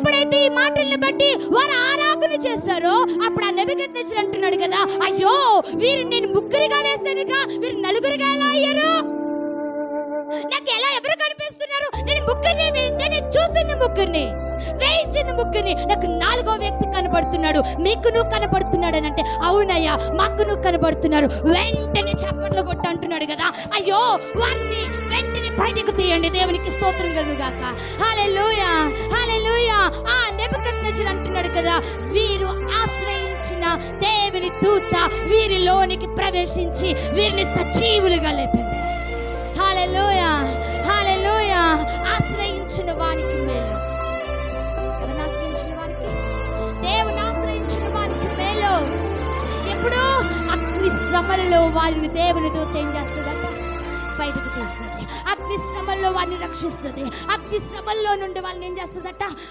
ఎప్పుడైతే ఈ మాటలను బట్టి వారు ఆరాధన చేశారో అప్పుడు ఆ నెబుకద్నెజరు అంటున్నాడు కదా, అయ్యో వీరు నేను ముగ్గురిగా వేస్తానుగా, వీరు నలుగురిగా ఎలా అయ్యారు? నాకు ఎలా ఎవరు కనిపిస్తున్నారు? నేను ముగ్గురిని వేస్తే నేను చూసింది ముగ్గురిని, వేయించింది ముగ్గురిని, నాకు నాలుగో వ్యక్తి కనబడుతున్నాడు. మీకు నువ్వు కనబడుతున్నాడు అని అంటే, అవునయ్యా మాకు నువ్వు కనబడుతున్నారు. వెంటనే చప్పట్లు కొట్టు అంటున్నాడు కదా. అయ్యో వారిని వెంటనే బయటకు తీయండి. దేవునికి స్తోత్రం కలుగుగాక. హల్లెలూయా హల్లెలూయా. ఆ నెబుకద్నెజరు అంటున్నాడు కదా, వీరు ఆశ్రయించిన దేవుని దూత వీరిలోనికి ప్రవేశించి వీరిని సజీవులుగా లేపింది. హల్లెలూయా హల్లెలూయా. ఆశ్రయించిన వానికి మేలు. ఎవరిని ఆశ్రయించిన వారికి? దేవుని ఆశ్రయించిన వారికి మేలు. ఎప్పుడు అగ్ని శ్రమలలో వారిని దేవుని దూత ఏం చేస్తుందట? బయటకు తీస్తుంది. అగ్ని శ్రమల్లో వారిని రక్షిస్తుంది. అగ్ని శ్రమల్లో నుండి వాళ్ళని ఏం చేస్తుందట?